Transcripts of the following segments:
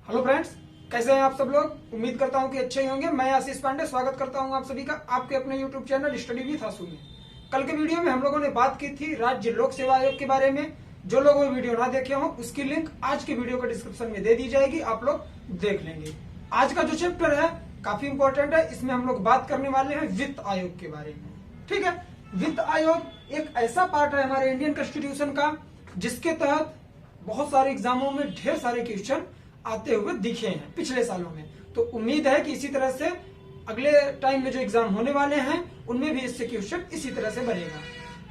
Hello friends, कैसे हैं आप सब लोग। उम्मीद करता हूं कि अच्छे ही होंगे। मैं आशीष पांडे स्वागत करता हूं आप सभी का आपके अपने यूट्यूब चैनल स्टडी विद आशु में। कल के वीडियो में हम लोगों ने बात की थी राज्य लोक सेवा आयोग के बारे में। जो लोग वो वीडियो ना देखे हों उसकी लिंक आज के वीडियो के डिस्क्रिप्शन में दे दी जाएगी, आप लोग देख लेंगे। आज का जो चैप्टर है काफी इंपॉर्टेंट है। इसमें हम लोग बात करने वाले हैं वित्त आयोग के बारे में। ठीक है, वित्त आयोग एक ऐसा पार्ट है हमारे इंडियन कॉन्स्टिट्यूशन का जिसके तहत बहुत सारे एग्जामों में ढेर सारे क्वेश्चन आते हुए दिखे हैं पिछले सालों में। तो उम्मीद है कि इसी तरह से अगले टाइम में जो एग्जाम होने वाले हैं उनमें भी इससे क्वेश्चन इसी तरह से बनेगा।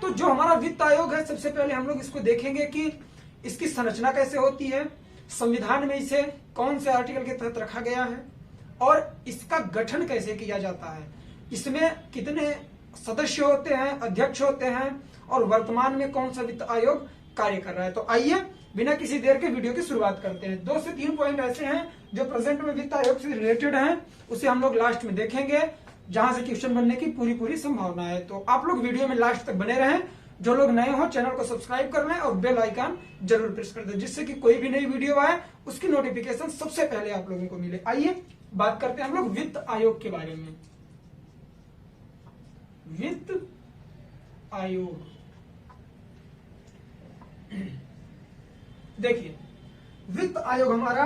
तो जो हमारा वित्त आयोग है, सबसे पहले हम लोग इसको देखेंगे कि इसकी संरचना कैसे होती है, संविधान में इसे कौन से आर्टिकल के तहत रखा गया है और इसका गठन कैसे किया जाता है, इसमें कितने सदस्य होते हैं, अध्यक्ष होते हैं और वर्तमान में कौन सा वित्त आयोग कार्य कर रहा है। तो आइए बिना किसी देर के वीडियो की शुरुआत करते हैं। 2 से 3 पॉइंट ऐसे हैं जो प्रेजेंट में वित्त आयोग से रिलेटेड हैं, उसे हम लोग लास्ट में देखेंगे जहां से क्वेश्चन बनने की पूरी संभावना है। तो आप लोग वीडियो में लास्ट तक बने रहें। जो लोग नए हो चैनल को सब्सक्राइब कर लें और बेल आइकन जरूर प्रेस कर दें, जिससे कि कोई भी नई वीडियो आए उसकी नोटिफिकेशन सबसे पहले आप लोगों को मिले। आइए बात करते हैं हम लोग वित्त आयोग के बारे में। वित्त आयोग देखिए, वित्त आयोग हमारा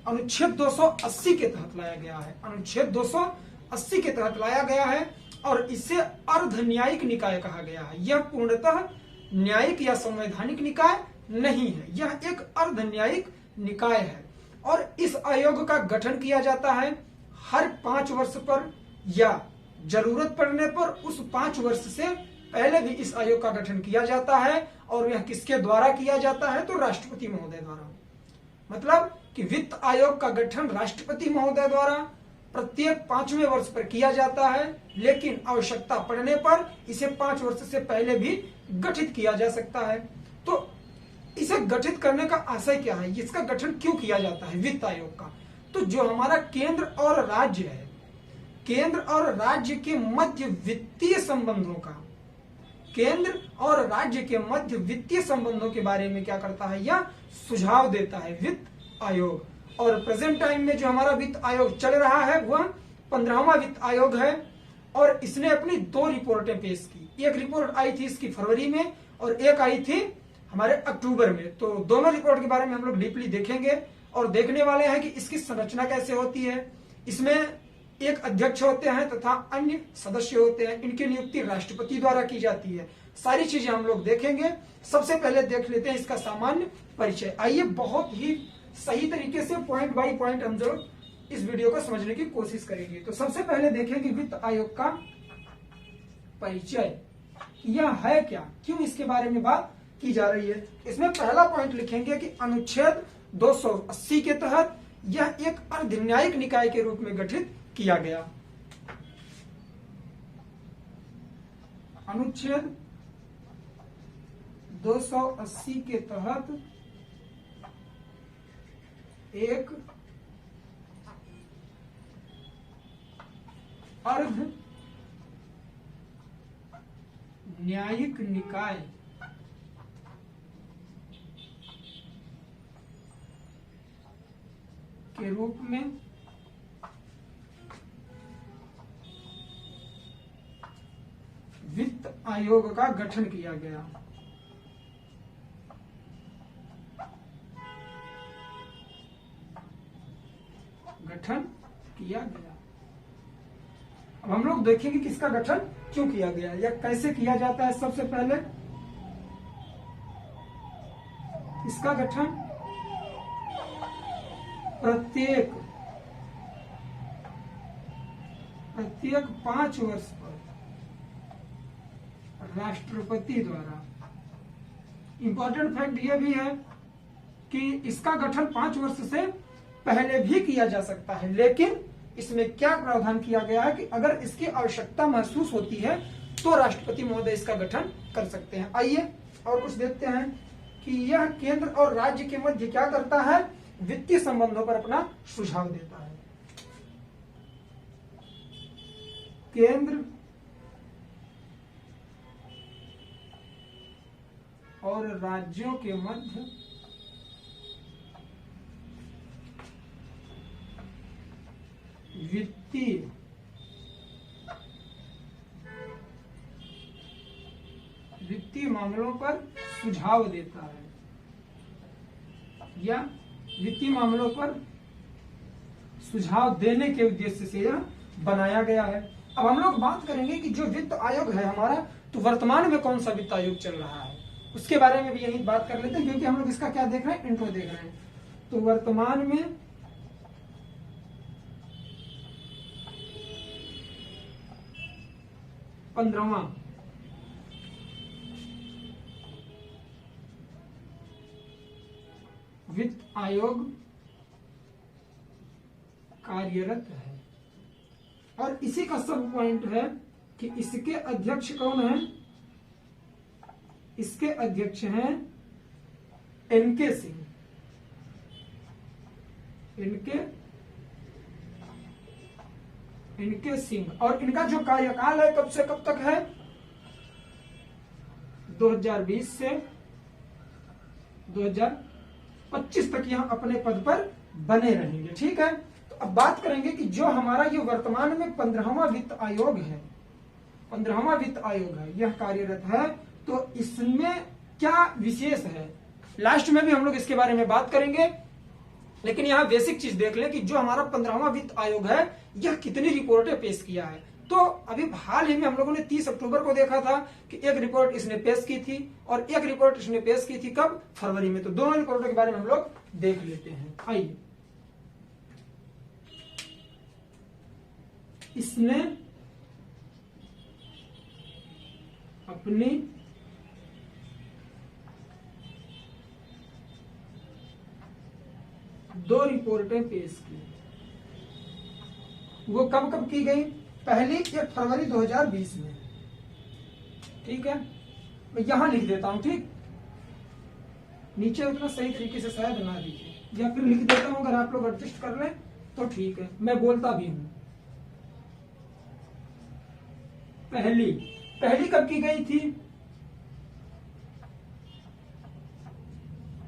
अनुच्छेद 280 के तहत लाया गया है। अनुच्छेद 280 के तहत लाया गया है और इसे अर्ध न्यायिक निकाय कहा गया है। यह पूर्णतः न्यायिक या संवैधानिक निकाय नहीं है, यह एक अर्ध न्यायिक निकाय है। और इस आयोग का गठन किया जाता है हर 5 वर्ष पर या जरूरत पड़ने पर उस 5 वर्ष से पहले भी इस आयोग का गठन किया जाता है। और यह किसके द्वारा किया जाता है, तो राष्ट्रपति महोदय द्वारा। मतलब कि वित्त आयोग का गठन राष्ट्रपति महोदय द्वारा प्रत्येक 5वें वर्ष पर किया जाता है, लेकिन आवश्यकता पड़ने पर इसे 5 वर्ष से पहले भी गठित किया जा सकता है। तो इसे गठित करने का आशय क्या है, इसका गठन क्यों किया जाता है वित्त आयोग का। तो जो हमारा केंद्र और राज्य है, केंद्र और राज्य के मध्य वित्तीय संबंधों का, केंद्र और राज्य के मध्य वित्तीय संबंधों के बारे में क्या करता है, यह सुझाव देता है वित्त आयोग। और प्रेजेंट टाइम में जो हमारा वित्त आयोग चल रहा है वह 15वां वित्त आयोग है और इसने अपनी 2 रिपोर्टें पेश की। एक रिपोर्ट आई थी इसकी फरवरी में और एक आई थी हमारे अक्टूबर में। तो दोनों रिपोर्ट के बारे में हम लोग डीपली देखेंगे और देखने वाले हैं कि इसकी संरचना कैसे होती है। इसमें एक अध्यक्ष होते हैं तथा अन्य सदस्य होते हैं, इनकी नियुक्ति राष्ट्रपति द्वारा की जाती है। सारी चीजें हम लोग देखेंगे। सबसे पहले देख लेते हैं इसका सामान्य परिचय। आइए बहुत ही सही तरीके से पॉइंट बाय पॉइंट हम लोग इस वीडियो को समझने की कोशिश करेंगे। तो सबसे पहले देखेंगे वित्त आयोग का परिचय, यह है क्या, क्यों इसके बारे में बात की जा रही है। इसमें पहला पॉइंट लिखेंगे कि अनुच्छेद 280 के तहत यह एक अर्ध न्यायिक निकाय के रूप में गठित किया गया। अनुच्छेद 280 के तहत एक अर्ध न्यायिक निकाय के रूप में वित्त आयोग का गठन किया गया। गठन किया गया। अब हम लोग देखेंगे कि इसका गठन क्यों किया गया या कैसे किया जाता है। सबसे पहले इसका गठन प्रत्येक 5 वर्ष पर राष्ट्रपति द्वारा। इंपॉर्टेंट फैक्ट यह भी है कि इसका गठन 5 वर्ष से पहले भी किया जा सकता है, लेकिन इसमें क्या प्रावधान किया गया है कि अगर इसकी आवश्यकता महसूस होती है तो राष्ट्रपति महोदय इसका गठन कर सकते हैं। आइए और कुछ देखते हैं कि यह केंद्र और राज्य के मध्य क्या करता है, वित्तीय संबंधों पर अपना सुझाव देता है। केंद्र और राज्यों के मध्य वित्तीय मामलों पर सुझाव देता है या वित्तीय मामलों पर सुझाव देने के उद्देश्य से यह बनाया गया है। अब हम लोग बात करेंगे कि जो वित्त आयोग है हमारा, तो वर्तमान में कौन सा वित्त आयोग चल रहा है उसके बारे में भी यही बात कर लेते हैं, क्योंकि हम लोग इसका क्या देख रहे हैं, इंट्रो देख रहे हैं। तो वर्तमान में पंद्रहवां वित्त आयोग कार्यरत है और इसी का सब पॉइंट है कि इसके अध्यक्ष कौन है, इसके अध्यक्ष हैं एनके सिंह। इनके सिंह और इनका जो कार्यकाल है कब से कब तक है, 2020 से 2025 तक यह अपने पद पर बने रहेंगे। ठीक है, तो अब बात करेंगे कि जो हमारा ये वर्तमान में 15वां वित्त आयोग है, 15वां वित्त आयोग है, यह कार्यरत है, तो इसमें क्या विशेष है, लास्ट में भी हम लोग इसके बारे में बात करेंगे। लेकिन यहाँ बेसिक चीज देख लें कि जो हमारा 15वां वित्त आयोग है यह कितनी रिपोर्टें पेश किया है। तो अभी हाल ही में हम लोगों ने 30 अक्टूबर को देखा था कि एक रिपोर्ट इसने पेश की थी और एक रिपोर्ट इसने पेश की थी कब, फरवरी में। तो दोनों रिपोर्टों के बारे में हम लोग देख लेते हैं। आइए, इसने अपनी दो रिपोर्टें पेश की। वो कब कब की गई, पहली 1 फरवरी 2020 में। ठीक है, मैं यहां लिख देता हूं, ठीक, नीचे उतना सही तरीके से शायद ना लिखे, या फिर लिख देता हूं, अगर आप लोग एडजस्ट कर लें तो ठीक है, मैं बोलता भी हूं। पहली कब की गई थी,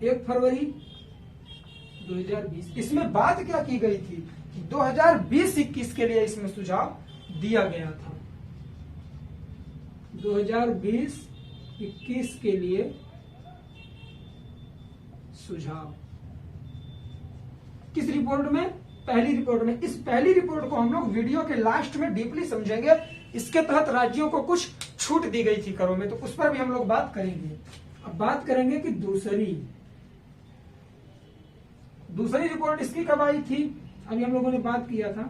1 फरवरी 2020। इसमें बात क्या की गई थी, 2020-21 के लिए इसमें सुझाव दिया गया था। 2020-21 के लिए सुझाव किस रिपोर्ट में, पहली रिपोर्ट में। इस पहली रिपोर्ट को हम लोग वीडियो के लास्ट में डीपली समझेंगे। इसके तहत राज्यों को कुछ छूट दी गई थी करों में, तो उस पर भी हम लोग बात करेंगे। अब बात करेंगे कि दूसरी रिपोर्ट इसकी कब आई थी, अभी हम लोगों ने बात किया था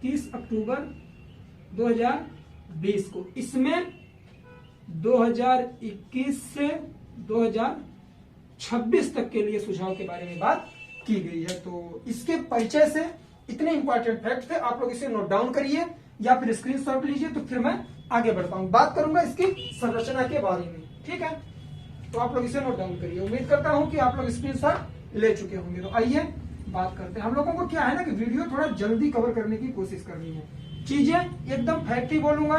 30 अक्टूबर 2020 को। इसमें 2021 से 2026 तक के लिए सुझाव के बारे में बात की गई है। तो इसके परिचय से इतने इंपॉर्टेंट फैक्ट थे, आप लोग इसे नोट डाउन करिए या फिर स्क्रीनशॉट लीजिए, तो फिर मैं आगे बढ़ता हूं, बात करूंगा इसकी संरचना के बारे में। ठीक है, तो आप लोग इसे नोट डाउन करिए। उम्मीद करता हूं कि आप लोग स्क्रीनशॉट ले चुके होंगे। तो आइए बात करते हैं। हम लोगों को क्या है ना कि वीडियो थोड़ा जल्दी कवर करने की कोशिश करनी है, चीजें एकदम फैक्ट ही बोलूंगा।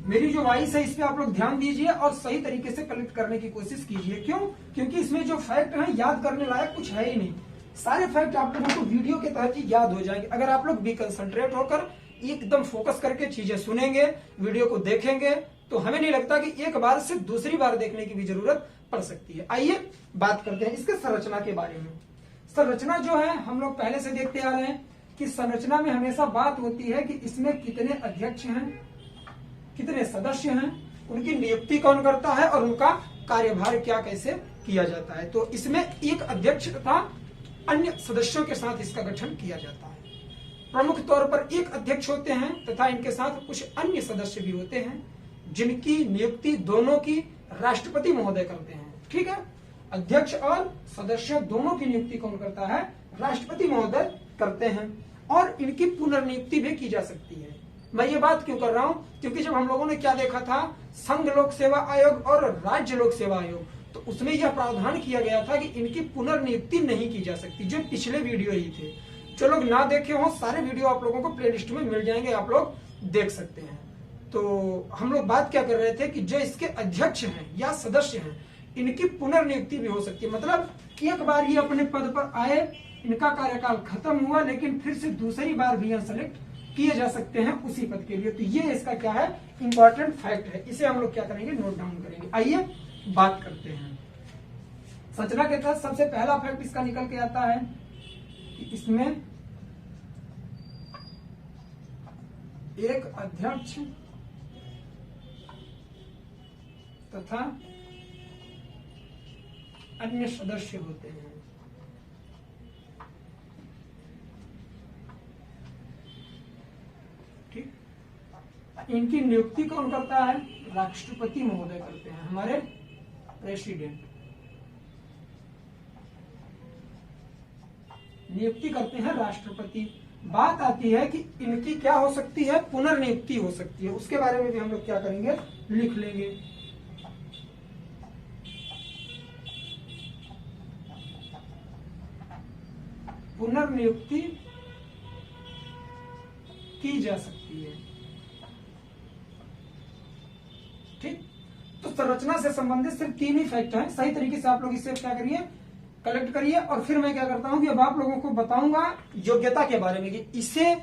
मेरी जो वॉइस है इस पे आप लोग ध्यान दीजिए और सही तरीके से कलेक्ट करने की कोशिश कीजिए। क्यों, क्योंकि इसमें जो फैक्ट है याद करने लायक कुछ है ही नहीं। सारे फैक्ट आप लोगों को वीडियो के तहत ही याद हो जाएंगे अगर आप लोग भी कंसंट्रेट होकर एकदम फोकस करके चीजें सुनेंगे, वीडियो को देखेंगे। तो हमें नहीं लगता कि एक बार से दूसरी बार देखने की भी जरूरत पड़ सकती है। आइए बात करते हैं इसके संरचना के बारे में। संरचना जो है हम लोग पहले से देखते आ रहे हैं कि संरचना में हमेशा बात होती है कि इसमें कितने अध्यक्ष हैं, कितने सदस्य हैं, उनकी नियुक्ति कौन करता है और उनका कार्यभार क्या कैसे किया जाता है। तो इसमें एक अध्यक्ष तथा अन्य सदस्यों के साथ इसका गठन किया जाता है। प्रमुख तौर पर एक अध्यक्ष होते हैं तथा इनके साथ कुछ अन्य सदस्य भी होते हैं जिनकी नियुक्ति दोनों की राष्ट्रपति महोदय करते हैं। ठीक है, अध्यक्ष और सदस्य दोनों की नियुक्ति कौन करता है, राष्ट्रपति महोदय करते हैं। और इनकी पुनर्नियुक्ति भी की जा सकती है। मैं ये बात क्यों कर रहा हूं, क्योंकि जब हम लोगों ने क्या देखा था, संघ लोक सेवा आयोग और राज्य लोक सेवा आयोग, तो उसमें यह प्रावधान किया गया था कि इनकी पुनर्नियुक्ति नहीं की जा सकती। जो पिछले वीडियो ही थे, जो लोग ना देखे हो सारे वीडियो आप लोगों को प्लेलिस्ट में मिल जाएंगे, आप लोग देख सकते हैं। तो हम लोग बात क्या कर रहे थे कि जो इसके अध्यक्ष हैं या सदस्य हैं, इनकी पुनर्नियुक्ति भी हो सकती है। मतलब एक बार ये अपने पद पर आए, इनका कार्यकाल खत्म हुआ, लेकिन फिर से दूसरी बार भी यहाँ सेलेक्ट किए जा सकते हैं उसी पद के लिए। तो ये इसका क्या है, इंपॉर्टेंट फैक्ट है, इसे हम लोग क्या करेंगे, नोट डाउन करेंगे। आइए बात करते हैं। संरचना के तहत सबसे पहला फैक्ट इसका निकल के आता है कि इसमें एक अध्यक्ष तथा अन्य सदस्य होते हैं। ठीक, इनकी नियुक्ति कौन करता है, राष्ट्रपति महोदय करते हैं, हमारे प्रेसिडेंट नियुक्ति करते हैं राष्ट्रपति। बात आती है कि इनकी क्या हो सकती है, पुनर्नियुक्ति हो सकती है, उसके बारे में भी हम लोग क्या करेंगे, लिख लेंगे। पुनर्नियुक्ति की जा सकती है। ठीक, तो संरचना से संबंधित सिर्फ 3 ही फैक्ट हैं। सही तरीके से आप लोग इसे क्या करिए, कलेक्ट करिए। और फिर मैं क्या करता हूं कि अब आप लोगों को बताऊंगा योग्यता के बारे में कि इसे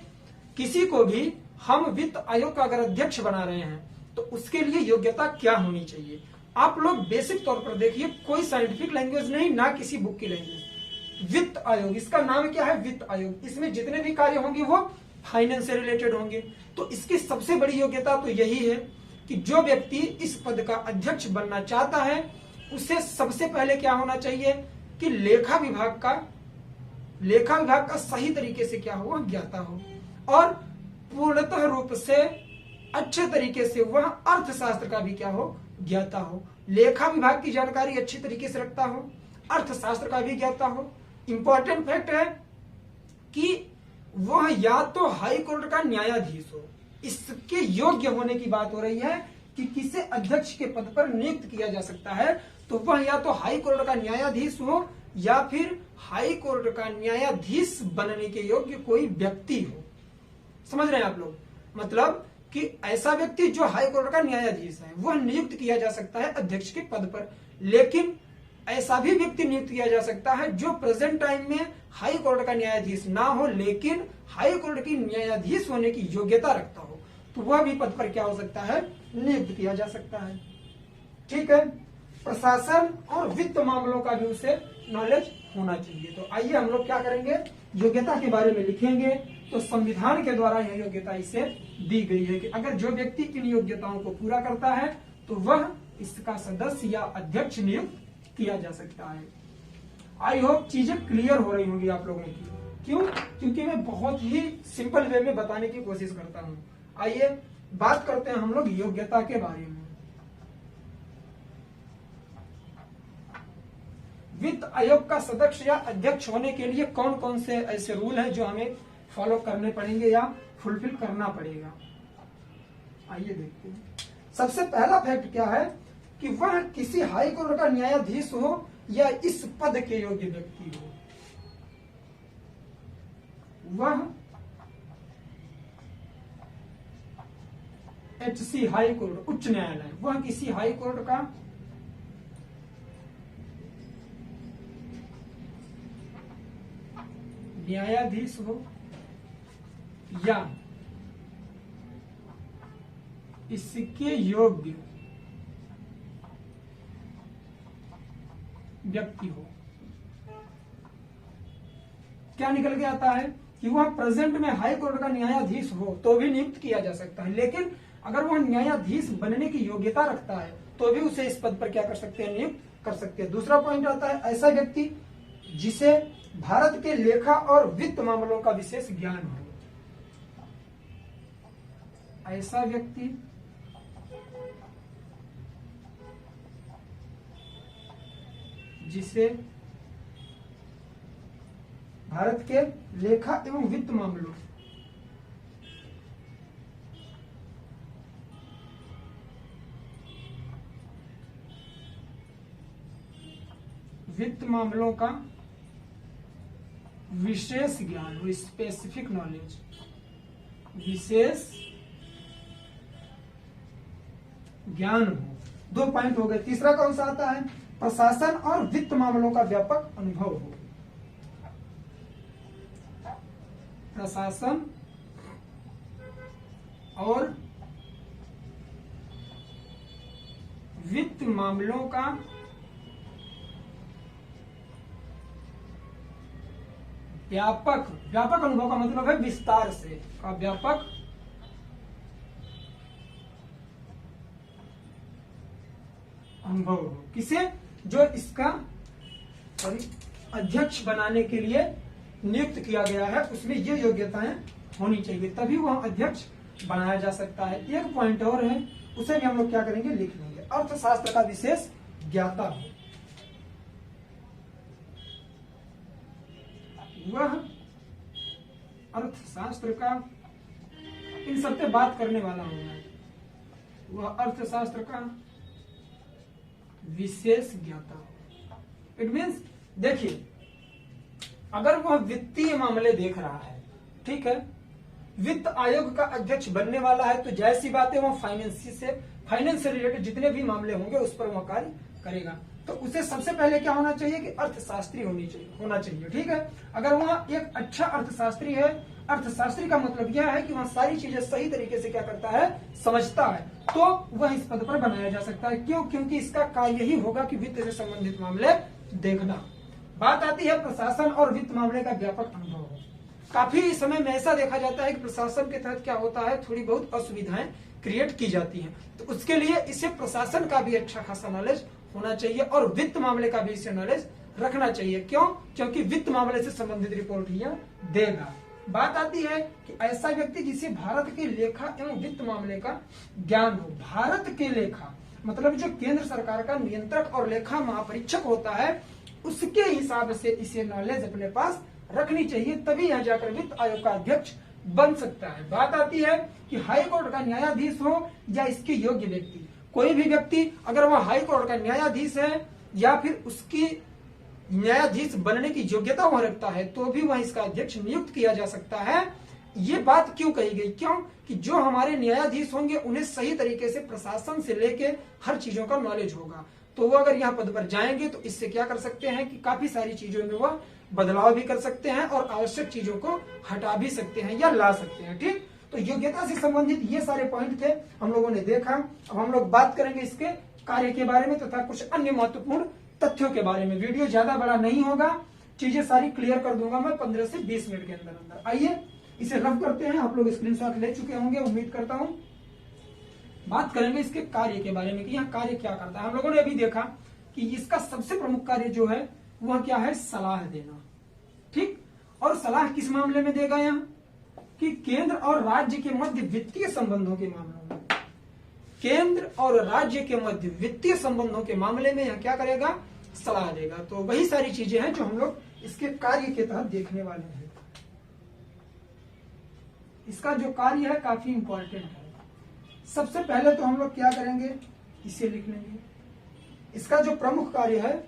किसी को भी हम वित्त आयोग का अगर अध्यक्ष बना रहे हैं तो उसके लिए योग्यता क्या होनी चाहिए। आप लोग बेसिक तौर पर देखिए, कोई साइंटिफिक लैंग्वेज नहीं, ना किसी बुक की लैंग्वेज। वित्त आयोग, इसका नाम क्या है, वित्त आयोग। इसमें जितने भी कार्य होंगे वो फाइनेंस से रिलेटेड होंगे। तो इसकी सबसे बड़ी योग्यता तो यही है कि जो व्यक्ति इस पद का अध्यक्ष बनना चाहता है उसे सबसे पहले क्या होना चाहिए कि लेखा विभाग का सही तरीके से क्या हो, ज्ञाता हो, और पूर्णतः रूप से अच्छे तरीके से वह अर्थशास्त्र का भी क्या हो, ज्ञाता हो। लेखा विभाग की जानकारी अच्छी तरीके से रखता हो, अर्थशास्त्र का भी ज्ञाता हो। इंपॉर्टेंट फैक्ट है कि वह या तो हाई कोर्ट का न्यायाधीश हो, इसके योग्य होने की बात हो रही है कि किसे अध्यक्ष के पद पर नियुक्त किया जा सकता है, तो वह या तो हाई कोर्ट का न्यायाधीश हो या फिर हाई कोर्ट का न्यायाधीश बनने के योग्य कोई व्यक्ति हो। समझ रहे हैं आप लोग, मतलब कि ऐसा व्यक्ति जो हाई कोर्ट का न्यायाधीश है वह नियुक्त किया जा सकता है अध्यक्ष के पद पर। लेकिन ऐसा भी व्यक्ति नियुक्त किया जा सकता है जो प्रेजेंट टाइम में हाई कोर्ट का न्यायाधीश ना हो लेकिन हाई कोर्ट की न्यायाधीश होने की योग्यता रखता हो, तो वह भी पद पर क्या हो सकता है, नियुक्त किया जा सकता है। ठीक है, प्रशासन और वित्त मामलों का भी उसे नॉलेज होना चाहिए। तो आइए हम लोग क्या करेंगे, योग्यता के बारे में लिखेंगे। तो संविधान के द्वारा यह योग्यता इसे दी गई है कि अगर जो व्यक्ति इन योग्यताओं को पूरा करता है तो वह इसका सदस्य या अध्यक्ष नियुक्त किया जा सकता है। आई होप चीजें क्लियर हो रही होंगी आप लोगों की। क्यों? क्योंकि मैं बहुत ही सिंपल वे में बताने की कोशिश करता हूं। आइए बात करते हैं हम लोग योग्यता के बारे में। वित्त आयोग का सदस्य या अध्यक्ष होने के लिए कौन कौन से ऐसे रूल हैं जो हमें फॉलो करने पड़ेंगे या फुलफिल करना पड़ेगा। आइए देखते हैं। सबसे पहला फैक्ट क्या है कि वह किसी हाई कोर्ट का न्यायाधीश हो या इस पद के योग्य व्यक्ति हो। वह HC हाई कोर्ट, उच्च न्यायालय, वह किसी हाई कोर्ट का न्यायाधीश हो या इसके योग्य व्यक्ति हो। क्या निकल के आता है कि वह प्रेजेंट में हाई कोर्ट का न्यायाधीश हो तो भी नियुक्त किया जा सकता है, लेकिन अगर वह न्यायाधीश बनने की योग्यता रखता है तो भी उसे इस पद पर क्या कर सकते हैं, नियुक्त कर सकते हैं। दूसरा पॉइंट आता है ऐसा व्यक्ति जिसे भारत के लेखा और वित्त मामलों का विशेष ज्ञान हो। ऐसा व्यक्ति जिसे भारत के लेखा एवं वित्त मामलों का विशेष ज्ञान हो, स्पेसिफिक नॉलेज, विशेष ज्ञान हो। 2 पॉइंट हो गए। तीसरा कौन सा आता है, प्रशासन और वित्त मामलों का व्यापक अनुभव हो। प्रशासन और वित्त मामलों का व्यापक अनुभव का मतलब है विस्तार से का व्यापक अनुभव हो। किसे? जो इसका अध्यक्ष बनाने के लिए नियुक्त किया गया है, उसमें ये योग्यताएं होनी चाहिए, तभी वह अध्यक्ष बनाया जा सकता है। एक पॉइंट और है, उसे भी हम लोग क्या करेंगे, लिख लेंगे। अर्थशास्त्र का विशेष ज्ञाता हो, वह अर्थशास्त्र का, इन सबसे बात करने वाला होगा, वह अर्थशास्त्र का विशेष ज्ञाता हो। इट मीन्स देखिए, अगर वह वित्तीय मामले देख रहा है, ठीक है, वित्त आयोग का अध्यक्ष बनने वाला है, तो जाहिर सी बात है वह फाइनेंस से रिलेटेड जितने भी मामले होंगे उस पर वह कार्य करेगा। तो उसे सबसे पहले क्या होना चाहिए कि अर्थशास्त्री होना चाहिए, ठीक है। अगर वह एक अच्छा अर्थशास्त्री है, अर्थशास्त्री का मतलब यह है कि वह सारी चीजें सही तरीके से क्या करता है, समझता है, तो वह इस पद पर बनाया जा सकता है। क्यों? क्योंकि इसका कार्य ही होगा कि वित्त से संबंधित मामले देखना। बात आती है प्रशासन और वित्त मामले का व्यापक अनुभव हो। काफी समय में ऐसा देखा जाता है कि प्रशासन के तहत क्या होता है, थोड़ी बहुत असुविधाएं क्रिएट की जाती हैं, तो उसके लिए इसे प्रशासन का भी अच्छा खासा नॉलेज होना चाहिए और वित्त मामले का भी इसे नॉलेज रखना चाहिए। क्यों? क्योंकि वित्त मामले से संबंधित रिपोर्ट यह देगा। बात आती है कि ऐसा व्यक्ति जिसे भारत के लेखा एवं वित्त मामले का ज्ञान हो। भारत के लेखा मतलब जो केंद्र सरकार का नियंत्रक और लेखा महापरीक्षक होता है, उसके हिसाब से इसे नॉलेज अपने पास रखनी चाहिए, तभी यह जाकर वित्त आयोग का अध्यक्ष बन सकता है। बात आती है कि हाई कोर्ट का न्यायाधीश हो या इसके योग्य व्यक्ति, कोई भी व्यक्ति अगर वह हाई कोर्ट का न्यायाधीश है या फिर उसकी न्यायाधीश बनने की योग्यता वह रखता है, तो भी वह इसका अध्यक्ष नियुक्त किया जा सकता है। ये बात क्यों कही गई? क्यों कि जो हमारे न्यायाधीश होंगे उन्हें सही तरीके से प्रशासन से लेके हर चीजों का नॉलेज होगा, तो वो अगर यहाँ पद पर जाएंगे तो इससे क्या कर सकते हैं कि काफी सारी चीजों में वह बदलाव भी कर सकते हैं और आवश्यक चीजों को हटा भी सकते हैं या ला सकते हैं। ठीक, तो योग्यता से संबंधित ये सारे पॉइंट थे, हम लोगों ने देखा। अब हम लोग बात करेंगे इसके कार्य के बारे में तथा कुछ अन्य महत्वपूर्ण तथ्यों के बारे में। वीडियो ज्यादा बड़ा नहीं होगा, चीजें सारी क्लियर कर दूंगा मैं 15 से 20 मिनट के अंदर। आइए इसे रफ करते हैं। आप लोग स्क्रीनशॉट ले चुके होंगे उम्मीद करता हूं। बात करेंगे इसके कार्य के बारे में कि यह कार्य क्या करता है। हम लोगों ने अभी देखा कि इसका सबसे प्रमुख कार्य जो है वह क्या है, सलाह देना। ठीक, और सलाह किस मामले में देगा? यहाँ कि केंद्र और राज्य के मध्य वित्तीय संबंधों के मामलों में, केंद्र और राज्य के मध्य वित्तीय संबंधों के मामले में यह क्या करेगा, सलाह देगा। तो वही सारी चीजें हैं जो हम लोग इसके कार्य के तहत देखने वाले हैं। इसका जो कार्य है काफी इंपॉर्टेंट है। सबसे पहले तो हम लोग क्या करेंगे, इसे लिख लेंगे। इसका जो प्रमुख कार्य है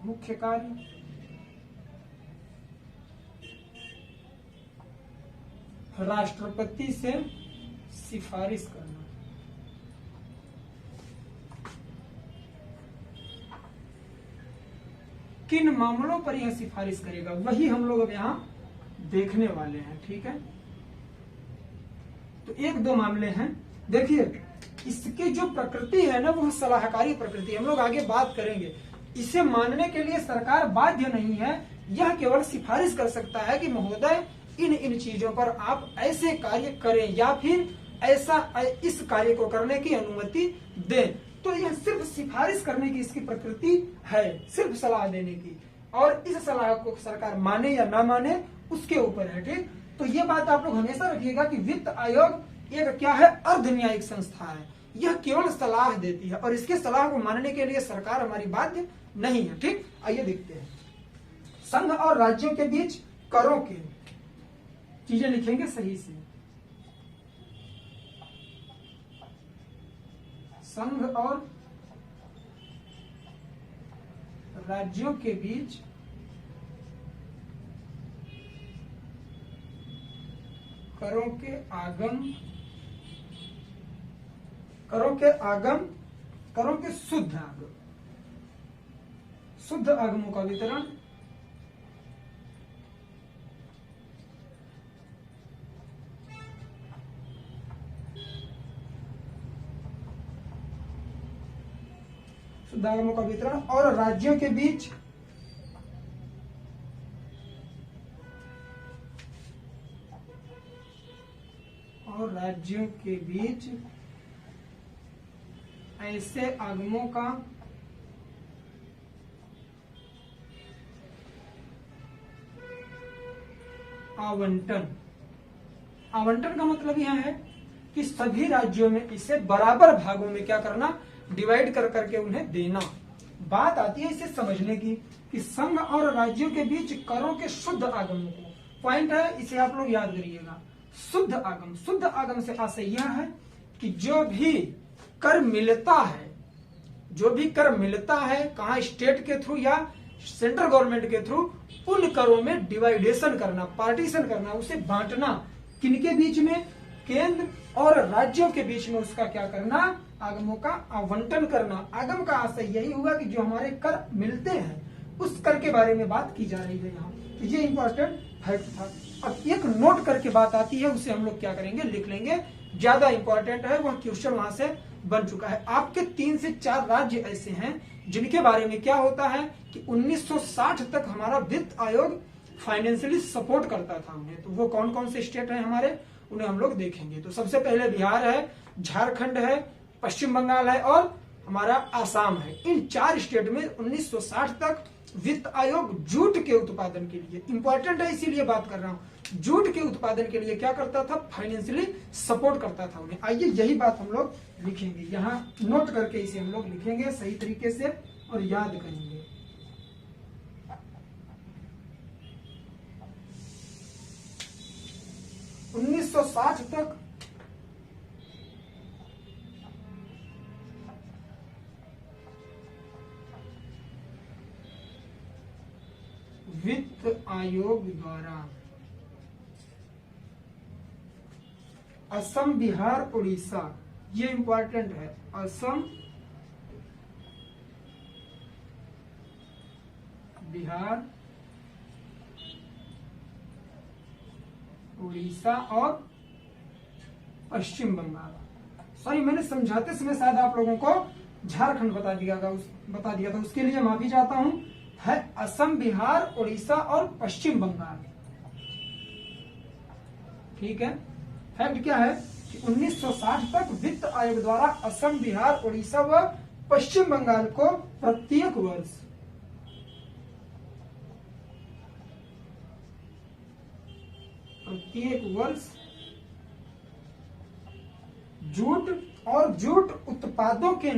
मुख्य कार्य, राष्ट्रपति से सिफारिश करना। किन मामलों पर यह सिफारिश करेगा वही हम लोग अब यहाँ देखने वाले हैं। ठीक है, तो एक दो मामले हैं। देखिए इसकी जो प्रकृति है ना वह सलाहकारी प्रकृति, हम लोग आगे बात करेंगे। इसे मानने के लिए सरकार बाध्य नहीं है, यह केवल सिफारिश कर सकता है कि महोदय इन चीजों पर आप ऐसे कार्य करें या फिर ऐसा इस कार्य को करने की अनुमति दें। तो यह सिर्फ सिफारिश करने की इसकी प्रकृति है, सिर्फ सलाह देने की, और इस सलाह को सरकार माने या ना माने उसके ऊपर है। ठीक, तो ये बात आप लोग हमेशा रखिएगा कि वित्त आयोग एक क्या है, अर्ध न्यायिक संस्था है। यह केवल सलाह देती है और इसके सलाह को मानने के लिए सरकार हमारी बाध्य नहीं है। ठीक, आइए देखते हैं। संघ और राज्यों के बीच करों के, चीजें लिखेंगे सही से। संघ और राज्यों के बीच करों के आगम, करों के शुद्ध आगम, शुद्ध आगमों का वितरण, शुद्ध आगमों का वितरण और राज्यों के बीच ऐसे आगमों का आवंटन। आवंटन का मतलब यह है कि सभी राज्यों में इसे बराबर भागों में क्या करना, डिवाइड कर करके उन्हें देना। बात आती है इसे समझने की कि संघ और राज्यों के बीच करों के शुद्ध आगमों को, पॉइंट है इसे आप लोग याद करिएगा। शुद्ध आगम, शुद्ध आगम से आशय यह है कि जो भी कर मिलता है, जो भी कर मिलता है कहाँ, स्टेट के थ्रू या सेंट्रल गवर्नमेंट के थ्रू, उन करों में डिवाइडेशन करना, पार्टीशन करना, उसे बांटना। किनके बीच में, केंद्र और राज्यों के बीच में उसका क्या करना, आगमों का आवंटन करना। आगम का आशय यही हुआ कि जो हमारे कर मिलते हैं उस कर के बारे में बात की जा रही है यहाँ। तो ये इंपॉर्टेंट फैक्ट था। अब एक नोट करके बात आती है, उसे हम लोग क्या करेंगे, लिख लेंगे, ज्यादा इंपॉर्टेंट है, वह क्वेश्चन वहां से बन चुका है। आपके 3 से 4 राज्य ऐसे हैं जिनके बारे में क्या होता है कि 1960 तक हमारा वित्त आयोग फाइनेंशियली सपोर्ट करता था उन्हें। तो वो कौन कौन से स्टेट हैं हमारे, उन्हें हम लोग देखेंगे। तो सबसे पहले बिहार है, झारखंड है, पश्चिम बंगाल है और हमारा आसाम है। इन 4 स्टेट में 1960 तक वित्त आयोग जूट के उत्पादन के लिए, इंपॉर्टेंट है इसीलिए बात कर रहा हूं, जूट के उत्पादन के लिए क्या करता था, फाइनेंशियली सपोर्ट करता था उन्हें। आइए यही बात हम लोग लिखेंगे, यहाँ नोट करके इसे हम लोग लिखेंगे सही तरीके से और याद करेंगे। उन्नीस सौ 60 तक वित्त आयोग द्वारा असम, बिहार, उड़ीसा, ये इंपॉर्टेंट है, असम, बिहार, उड़ीसा और पश्चिम बंगाल। सॉरी, मैंने समझाते समय शायद आप लोगों को झारखंड बता दिया था, उसके लिए माफी चाहता हूं। है असम, बिहार, उड़ीसा और पश्चिम बंगाल। ठीक है, फैक्ट क्या है कि 1960 तक वित्त आयोग द्वारा असम, बिहार, उड़ीसा व पश्चिम बंगाल को प्रत्येक वर्ष जूट और जूट उत्पादों के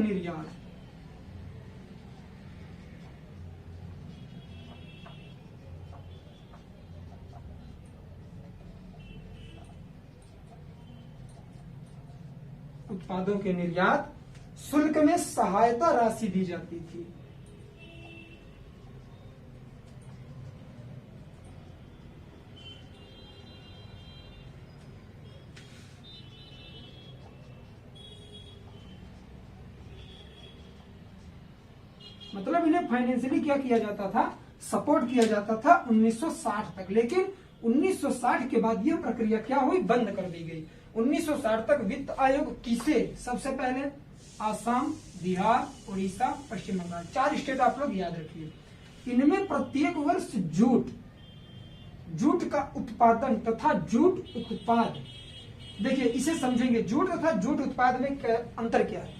निर्यात, शुल्क में सहायता राशि दी जाती थी। मतलब इन्हें फाइनेंशियली क्या किया जाता था, सपोर्ट किया जाता था 1960 तक। लेकिन 1960 के बाद यह प्रक्रिया क्या हुई, बंद कर दी गई। 1960 तक वित्त आयोग किसे, सबसे पहले आसाम, बिहार, उड़ीसा, पश्चिम बंगाल, 4 स्टेट आप लोग याद रखिए। इनमें प्रत्येक वर्ष जूट का उत्पादन तथा जूट उत्पाद, देखिए इसे समझेंगे, जूट तथा जूट उत्पाद में अंतर क्या है।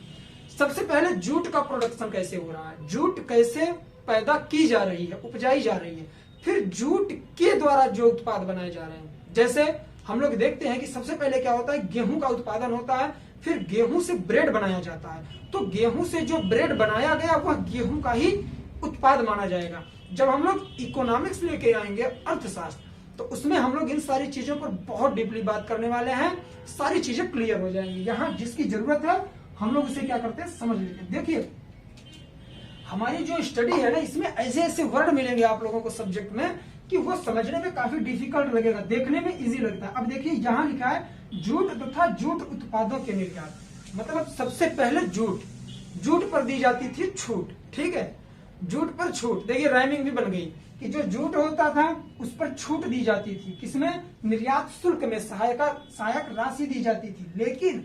सबसे पहले जूट का प्रोडक्शन कैसे हो रहा है, जूट कैसे पैदा की जा रही है, उपजाई जा रही है, फिर जूट के द्वारा जो उत्पाद बनाए जा रहे हैं। जैसे हम लोग देखते हैं कि सबसे पहले क्या होता है, गेहूं का उत्पादन होता है, फिर गेहूं से ब्रेड बनाया जाता है। तो गेहूं से जो ब्रेड बनाया गया वह गेहूं का ही उत्पाद माना जाएगा। जब हम लोग इकोनॉमिक्स लेके आएंगे, अर्थशास्त्र, तो उसमें हम लोग इन सारी चीजों पर बहुत डीपली बात करने वाले हैं, सारी चीजें क्लियर हो जाएंगी। यहाँ जिसकी जरूरत है हम लोग उसे क्या करते हैं, समझ लेते हैं। देखिए हमारी जो स्टडी है ना, इसमें ऐसे ऐसे वर्ड मिलेंगे आप लोगों को सब्जेक्ट में कि वो समझने में काफी डिफिकल्ट लगेगा, देखने में इजी लगता है। अब देखिए यहाँ लिखा है जूट तथा जूट उत्पादों के निर्यात, मतलब सबसे पहले जूट पर दी जाती थी छूट, ठीक है। जूट पर छूट, देखिए राइमिंग भी बन गई कि जो जूट होता था उस पर छूट दी जाती थी, किसमें, निर्यात शुल्क में सहायक राशि दी जाती थी। लेकिन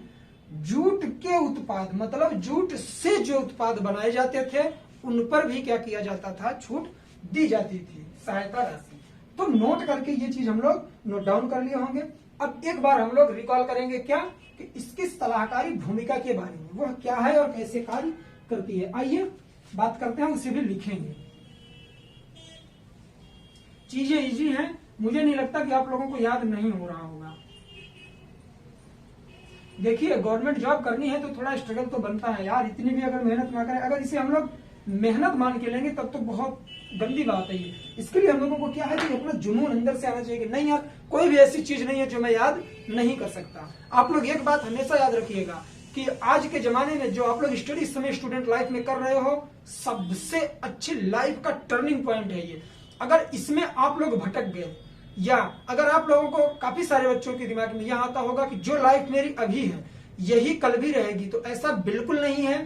जूट के उत्पाद मतलब जूट से जो उत्पाद बनाए जाते थे उन पर भी क्या किया जाता था, छूट दी जाती थी, सहायता राशि। तो नोट करके ये चीज हम लोग नोट डाउन कर लिए होंगे। अब एक बार हम लोग रिकॉल करेंगे क्या, कि इसकी सलाहकारी भूमिका के बारे में, वह क्या है और कैसे कार्य करती है। आइए बात करते हैं, उसे भी लिखेंगे। चीजें इजी हैं, मुझे नहीं लगता कि आप लोगों को याद नहीं हो रहा होगा। देखिए गवर्नमेंट जॉब करनी है तो थोड़ा स्ट्रगल तो बनता है यार, इतनी भी अगर मेहनत ना करें, अगर इसे हम लोग मेहनत मान के लेंगे तब तो बहुत गंदी बात है ये। इसके लिए हम लोगों को क्या है कि अपना जुनून अंदर से आना चाहिए कि नहीं यार, कोई भी ऐसी चीज नहीं है जो मैं याद नहीं कर सकता। आप लोग एक बात हमेशा याद रखिएगा कि आज के जमाने में जो आप लोग स्टडी इस समय स्टूडेंट लाइफ में कर रहे हो, सबसे अच्छी लाइफ का टर्निंग पॉइंट है ये। अगर इसमें आप लोग भटक गए, या अगर आप लोगों को, काफी सारे बच्चों के दिमाग में यह आता होगा कि जो लाइफ मेरी अभी है यही कल भी रहेगी, तो ऐसा बिल्कुल नहीं है।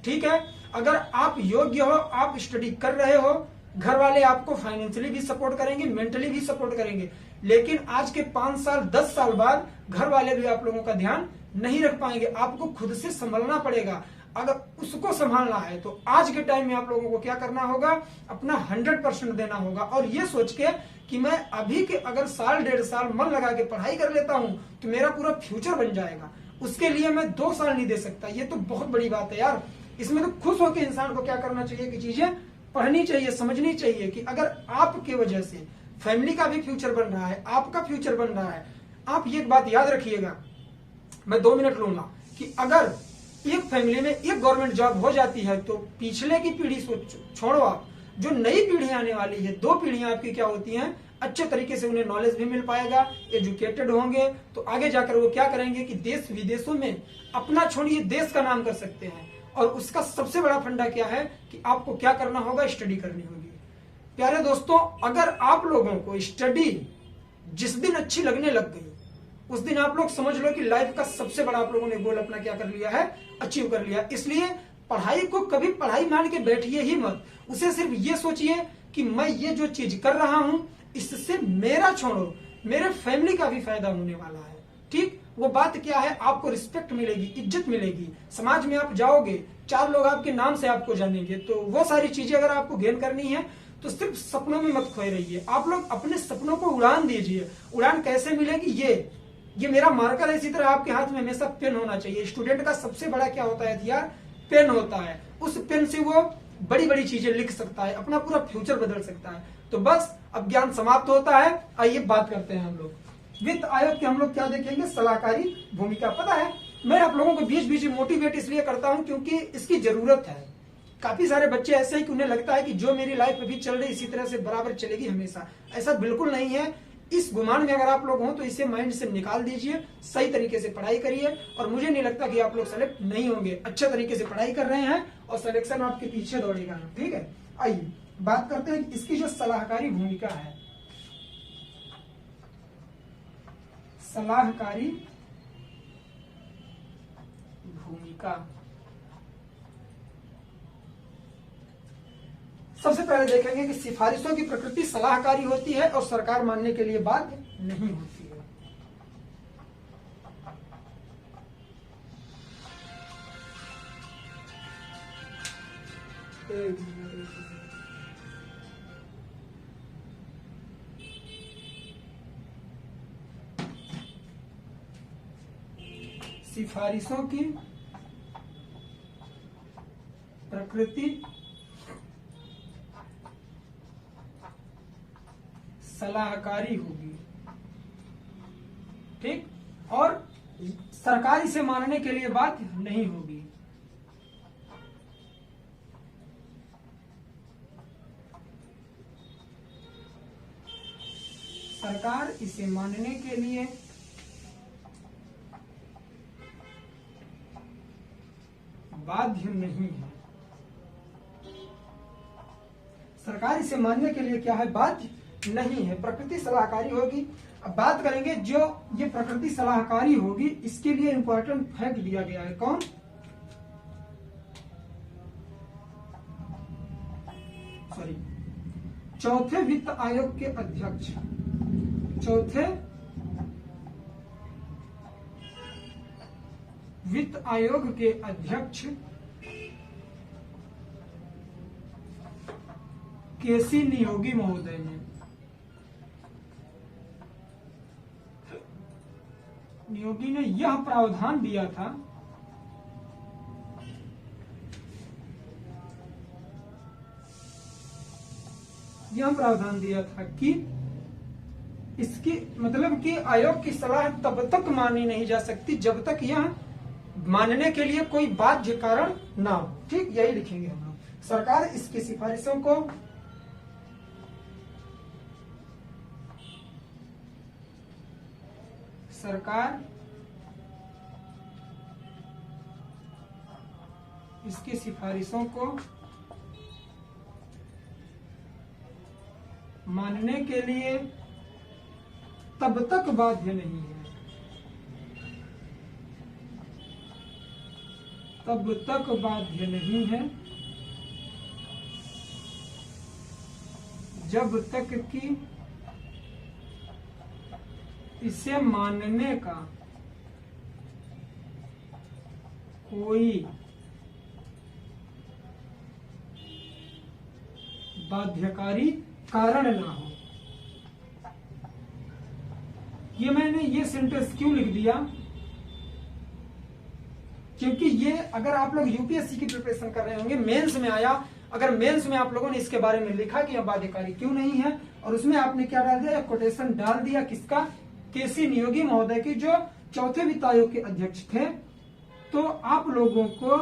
ठीक है, अगर आप योग्य हो, आप स्टडी कर रहे हो, घर वाले आपको फाइनेंशियली भी सपोर्ट करेंगे, मेंटली भी सपोर्ट करेंगे, लेकिन आज के 5 साल 10 साल बाद घर वाले भी आप लोगों का ध्यान नहीं रख पाएंगे। आपको खुद से संभलना पड़ेगा। अगर उसको संभालना है तो आज के टाइम में आप लोगों को क्या करना होगा, अपना 100% देना होगा। और ये सोच के कि मैं अभी के अगर साल 1.5 साल मन लगा के पढ़ाई कर लेता हूं तो मेरा पूरा फ्यूचर बन जाएगा, उसके लिए मैं 2 साल नहीं दे सकता, ये तो बहुत बड़ी बात है यार। इसमें तो खुश होकर इंसान को क्या करना चाहिए कि चीजें पढ़नी चाहिए, समझनी चाहिए कि अगर आपके वजह से फैमिली का भी फ्यूचर बन रहा है, आपका फ्यूचर बन रहा है। आप ये बात याद रखिएगा, मैं 2 मिनट लूंगा, कि अगर एक फैमिली में एक गवर्नमेंट जॉब हो जाती है तो पिछले की पीढ़ी छोड़ो, आप जो नई पीढ़ी आने वाली है, 2 पीढ़ियां आपकी क्या होती हैं, अच्छे तरीके से उन्हें नॉलेज भी मिल पाएगा, एजुकेटेड होंगे, तो आगे जाकर वो क्या करेंगे कि देश विदेशों में अपना छोड़िए देश का नाम कर सकते हैं। और उसका सबसे बड़ा फंडा क्या है कि आपको क्या करना होगा, स्टडी करनी होगी। प्यारे दोस्तों, अगर आप लोगों को स्टडी जिस दिन अच्छी लगने लग गई, उस दिन आप लोग समझ लो कि लाइफ का सबसे बड़ा आप लोगों ने गोल अपना क्या कर लिया है, अचीव कर लिया। इसलिए पढ़ाई को कभी पढ़ाई मान के बैठिए ही मत, उसे सिर्फ ये सोचिए कि मैं ये जो चीज कर रहा हूं इससे मेरा छोड़ो मेरे फैमिली का भी फायदा होने वाला है। ठीक, वो बात क्या है, आपको रिस्पेक्ट मिलेगी, इज्जत मिलेगी, समाज में आप जाओगे, 4 लोग आपके नाम से आपको जानेंगे। तो वो सारी चीजें अगर आपको गेन करनी है तो सिर्फ सपनों में मत खोए रहिए, आप लोग अपने सपनों को उड़ान दीजिए। उड़ान कैसे मिलेगी, ये मेरा मार्कर है, इसी तरह आपके हाथ में हमेशा पेन होना चाहिए। स्टूडेंट का सबसे बड़ा क्या होता है हथियार, पेन होता है। उस पेन से वो बड़ी बड़ी चीजें लिख सकता है, अपना पूरा फ्यूचर बदल सकता है। तो बस अब ज्ञान समाप्त होता है। आइए बात करते हैं हम लोग वित्त आयोग के, हम लोग क्या देखेंगे, सलाहकारी भूमिका। पता है मैं आप लोगों को बीच बीच में मोटिवेट इसलिए करता हूं क्योंकि इसकी जरूरत है। काफी सारे बच्चे ऐसे हैं कि उन्हें लगता है कि जो मेरी लाइफ अभी चल रही इसी तरह से बराबर चलेगी हमेशा, ऐसा बिल्कुल नहीं है। इस गुमान में अगर आप लोग हो तो इसे माइंड से निकाल दीजिए, सही तरीके से पढ़ाई करिए, और मुझे नहीं लगता कि आप लोग सेलेक्ट नहीं होंगे। अच्छे तरीके से पढ़ाई कर रहे हैं और सिलेक्शन आपके पीछे दौड़ेगा। ठीक है, आइए बात करते हैं इसकी जो सलाहकारी भूमिका है। सलाहकारी भूमिका, सबसे पहले देखेंगे कि सिफारिशों की प्रकृति सलाहकारी होती है और सरकार मानने के लिए बाध्य नहीं होती है। सिफारिशों की प्रकृति सलाहकारी होगी। ठीक, और सरकार इसे मानने के लिए बाध्य नहीं होगी। सरकार इसे मानने के लिए बाध्य नहीं है। सरकार इसे मानने के लिए क्या है, बाध्य नहीं है। प्रकृति सलाहकारी होगी। अब बात करेंगे जो ये प्रकृति सलाहकारी होगी, इसके लिए इंपॉर्टेंट फैक्ट दिया गया है। कौन, चौथे वित्त आयोग के अध्यक्ष, चौथे वित्त आयोग के अध्यक्ष केसी नियोगी महोदय ने, नियोगी ने यह प्रावधान दिया था कि इसकी मतलब कि आयोग की सलाह तब तक मानी नहीं जा सकती जब तक यह मानने के लिए कोई बाध्य कारण ना हो। ठीक, यही लिखेंगे हम लोग। सरकार इसकी सिफारिशों को मानने के लिए तब तक बाध्य नहीं है, जब तक कि इसे मानने का कोई बाध्यकारी कारण ना हो। ये मैंने ये सेंटेंस क्यों लिख दिया, क्योंकि ये अगर आप लोग यूपीएससी की प्रिपरेशन कर रहे होंगे, मेंस में आया, अगर मेंस में आप लोगों ने इसके बारे में लिखा कि यह बाध्यकारी क्यों नहीं है, और उसमें आपने क्या डाल दिया, कोटेशन डाल दिया किसका, केसी नियोगी महोदय की, जो चौथे वित्त आयोग के अध्यक्ष थे, तो आप लोगों को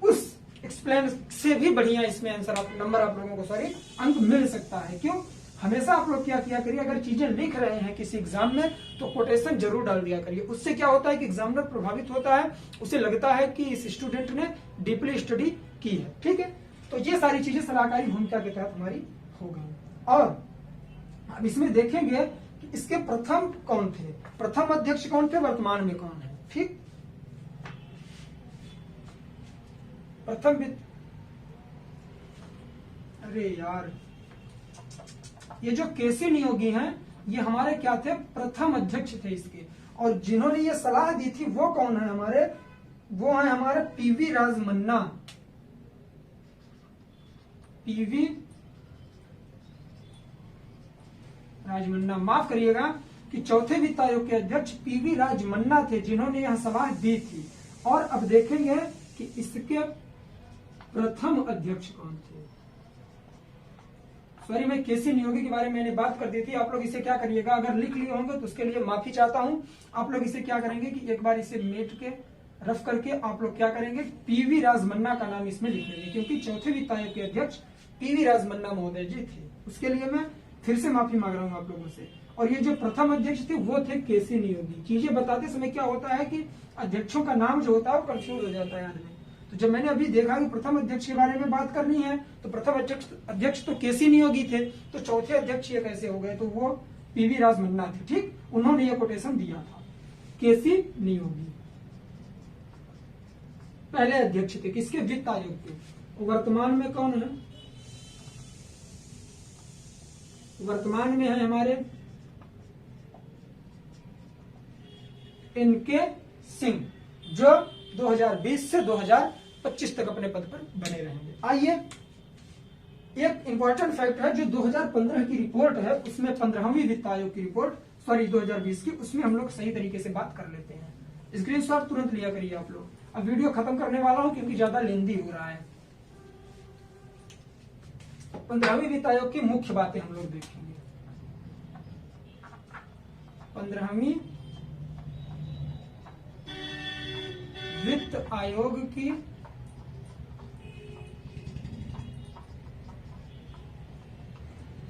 उस एक्सप्लेन से भी बढ़िया इसमें आंसर नंबर आप लोगों को अंक मिल सकता है। क्यों? हमेशा आप लोग क्या किया करिए, अगर चीजें लिख रहे हैं किसी एग्जाम में तो कोटेशन जरूर डाल दिया करिए। उससे क्या होता है कि एग्जामिनर प्रभावित होता है, उसे लगता है कि इस स्टूडेंट ने डीपली स्टडी की है। ठीक है, तो ये सारी चीजें सलाहकारी भूमिका के तहत हमारी हो गई। और अब इसमें देखेंगे कि इसके प्रथम कौन थे, प्रथम अध्यक्ष कौन थे, वर्तमान में कौन है। ठीक, प्रथम अरे यार, ये जो केसी नियोगी हैं, ये हमारे क्या थे, प्रथम अध्यक्ष थे इसके। और जिन्होंने ये सलाह दी थी वो कौन है हमारे, वो है हमारे पीवी राजमन्ना, पीवी राजमन्ना, माफ करिएगा कि चौथे वित्त आयोग के अध्यक्ष पीवी राजमन्ना थे जिन्होंने यह सलाह दी थी। और अब देखेंगे कि इसके प्रथम अध्यक्ष कौन थे। सॉरी, मैं केसी नियोगी के बारे में मैंने बात कर दी थी। आप लोग इसे क्या करिएगा, अगर लिख लिए होंगे तो उसके लिए माफी चाहता हूं। आप लोग इसे क्या करेंगे कि एक बार इसे मेट के रफ करके आप लोग क्या करेंगे, पीवी राजमन्ना का नाम इसमें लिख लेंगे, क्योंकि चौथे वित्त आयोग के अध्यक्ष पीवी राजमन्ना महोदय जी थे। उसके लिए मैं फिर से माफी मांग रहा हूं आप लोगों से। और ये जो प्रथम अध्यक्ष थे वो थे केसी नियोगी। चीजें बताते समय क्या होता है कि अध्यक्षों का नाम जो होता है वो कंफ्यूज हो जाता है आदमी। तो जब मैंने अभी देखा कि प्रथम अध्यक्ष के बारे में बात करनी है, तो प्रथम अध्यक्ष तो केसी नियोगी थे, तो चौथे अध्यक्ष ये कैसे हो गए, तो वो पीवी राजमन्ना थे। ठीक, उन्होंने ये कोटेशन दिया था। केसी नियोगी पहले अध्यक्ष थे किसके, वित्त आयोग के। वर्तमान में कौन है, वर्तमान में है हमारे एनके सिंह, जो 2020 से 2025 तक अपने पद पर बने रहेंगे। आइए, एक इंपॉर्टेंट फैक्ट है, जो 2015 की रिपोर्ट है उसमें 15वीं वित्त आयोग की रिपोर्ट, सॉरी 2020 की, उसमें हम लोग सही तरीके से बात कर लेते हैं। स्क्रीनशॉट तुरंत लिया करिए आप लोग। अब वीडियो खत्म करने वाला हूं क्योंकि ज्यादा लेंदी हो रहा है। 15वीं वित्त आयोग की मुख्य बातें हम लोग देखेंगे। 15वीं वित्त आयोग की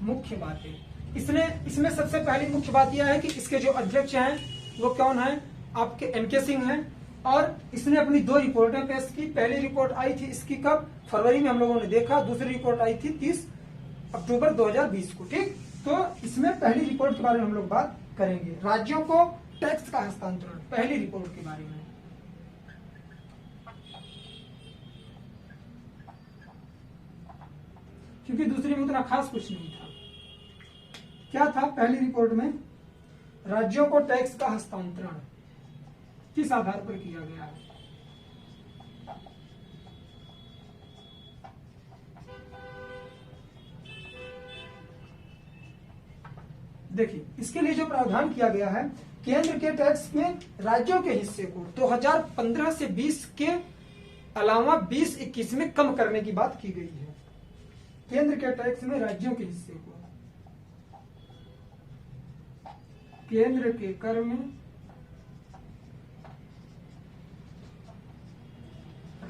मुख्य बातें, इसमें सबसे पहली मुख्य बात यह है कि इसके जो अध्यक्ष हैं वो कौन है, आपके एनके सिंह हैं। और इसने अपनी 2 रिपोर्टें पेश की। पहली रिपोर्ट आई थी इसकी कब, फरवरी में हम लोगों ने देखा। दूसरी रिपोर्ट आई थी 30 अक्टूबर 2020 को। ठीक, तो इसमें पहली रिपोर्ट के बारे में हम लोग बात करेंगे, राज्यों को टैक्स का हस्तांतरण, पहली रिपोर्ट के बारे में। क्योंकि दूसरी में उतना खास कुछ नहीं था। क्या था पहली रिपोर्ट में? राज्यों को टैक्स का हस्तांतरण किस आधार पर किया गया है। देखिए, इसके लिए जो प्रावधान किया गया है, केंद्र के टैक्स में राज्यों के हिस्से को 2015 से 20 के अलावा 20-21 में कम करने की बात की गई है। केंद्र के टैक्स में राज्यों के हिस्से को, केंद्र के कर में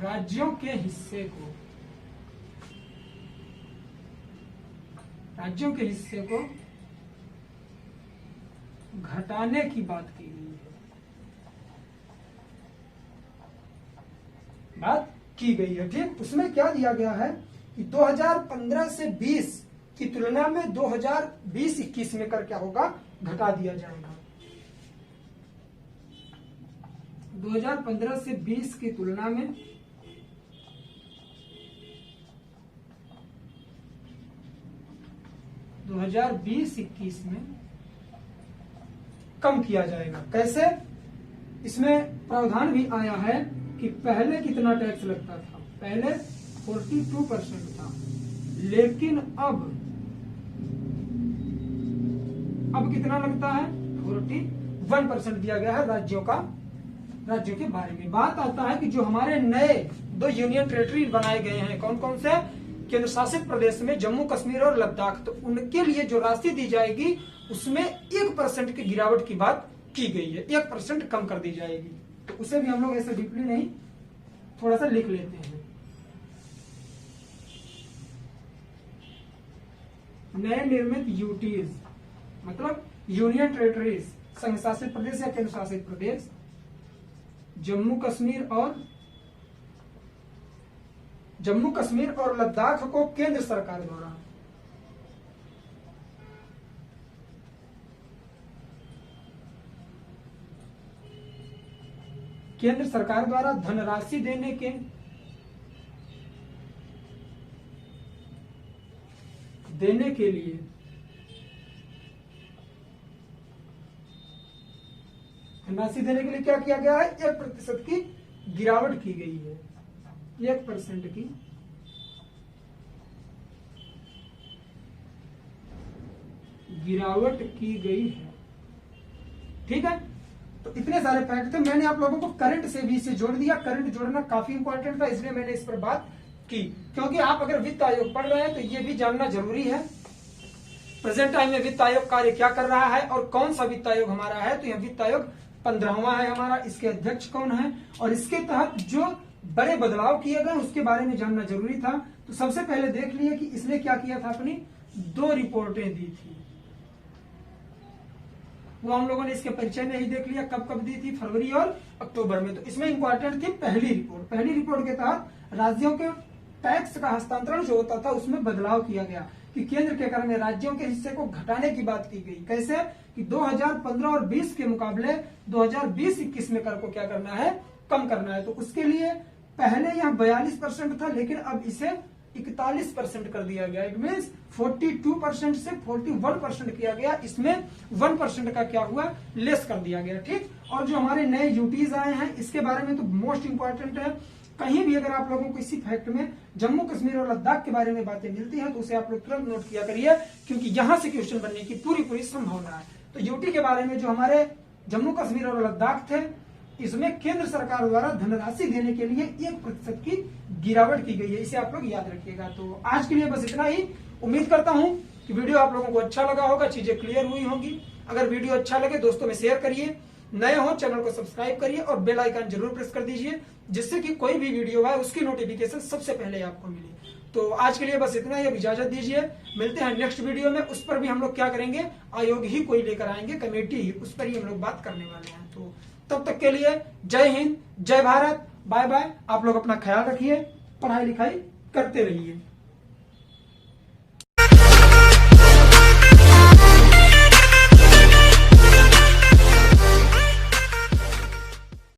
राज्यों के हिस्से को, राज्यों के हिस्से को घटाने की बात की गई है, बात की गई है। ठीक, उसमें क्या दिया गया है कि 2015 से 20 की तुलना में 2020-21 में कर क्या होगा, घटा दिया जाएगा। 2015 से 20 की तुलना में 2020-21 में कम किया जाएगा। कैसे? इसमें प्रावधान भी आया है कि पहले कितना टैक्स लगता था, पहले 42% था, लेकिन अब कितना लगता है, 41% दिया गया है राज्यों के बारे में। बात आता है कि जो हमारे नए 2 यूनियन टेरिटरी बनाए गए हैं, कौन कौन से? केंद्र शासित प्रदेश में जम्मू कश्मीर और लद्दाख, तो उनके लिए जो राशि दी जाएगी उसमें 1% की गिरावट की बात की गई है, 1% कम कर दी जाएगी। तो उसे भी हम लोग ऐसे डीपली नहीं, थोड़ा सा लिख लेते हैं। नए निर्मित यूटीज मतलब यूनियन टेरिटरीज, संघ शासित प्रदेश या केंद्र शासित प्रदेश, जम्मू कश्मीर और लद्दाख को केंद्र सरकार द्वारा धनराशि देने के लिए धनराशि देने के लिए क्या किया गया है, 1% की गिरावट की गई है, 1% की गिरावट की गई है। ठीक है, तो इतने सारे फैक्ट थे, मैंने आप लोगों को करंट से भी इसे जोड़ दिया। करंट जोड़ना काफी इंपॉर्टेंट था, इसलिए मैंने इस पर बात की, क्योंकि आप अगर वित्त आयोग पढ़ रहे हैं तो ये भी जानना जरूरी है प्रेजेंट टाइम में वित्त आयोग कार्य क्या कर रहा है और कौन सा वित्त आयोग हमारा है। तो यह वित्त आयोग 15वां है हमारा, इसके अध्यक्ष कौन है और इसके तहत जो बड़े बदलाव किए गए उसके बारे में जानना जरूरी था। तो सबसे पहले देख लिए कि इसने क्या किया था, अपनी 2 रिपोर्टें दी थी, वो हम लोगों ने इसके परिचय में ही देख लिया, कब कब दी थी, फरवरी और अक्टूबर में। तो इसमें इंपॉर्टेंट थी पहली रिपोर्ट के तहत राज्यों के टैक्स का हस्तांतरण जो होता था उसमें बदलाव किया गया कि केंद्र के कर में राज्यों के हिस्से को घटाने की बात की गई। कैसे कि 2015 और 20 के मुकाबले 2020-21 में कर को क्या करना है, कम करना है। तो उसके लिए पहले यहाँ 42% था, लेकिन अब इसे 41% कर दिया गया। इट मीन्स 42% से 41% किया गया, इसमें 1% का क्या हुआ, लेस कर दिया गया। ठीक, और जो हमारे नए यूटीज आए हैं इसके बारे में तो मोस्ट इंपॉर्टेंट है। कहीं भी अगर आप लोगों को इसी फैक्ट में जम्मू कश्मीर और लद्दाख के बारे में बातें मिलती हैं तो उसे आप लोग तुरंत नोट किया करिए, क्योंकि यहां से क्वेश्चन बनने की पूरी संभावना है। तो यूटी के बारे में जो हमारे जम्मू कश्मीर और लद्दाख थे, इसमें केंद्र सरकार द्वारा धनराशि देने के लिए 1% की गिरावट की गई है, इसे आप लोग याद रखिएगा। तो आज के लिए बस इतना ही। उम्मीद करता हूं कि वीडियो आप लोगों को अच्छा लगा होगा, चीजें क्लियर हुई होंगी। अगर वीडियो अच्छा लगे दोस्तों में शेयर करिए, नए हो चैनल को सब्सक्राइब करिए और बेल आइकन जरूर प्रेस कर दीजिए, जिससे कि कोई भी वीडियो आए उसकी नोटिफिकेशन सबसे पहले आपको मिले। तो आज के लिए बस इतना ही, अब इजाजत दीजिए। मिलते हैं नेक्स्ट वीडियो में, उस पर भी हम लोग क्या करेंगे, आयोग ही कोई लेकर आएंगे, कमेटी ही, उस पर ही हम लोग बात करने वाले हैं। तो तब तक के लिए जय हिंद, जय भारत, बाय बाय। आप लोग अपना ख्याल रखिए, पढ़ाई लिखाई करते रहिए।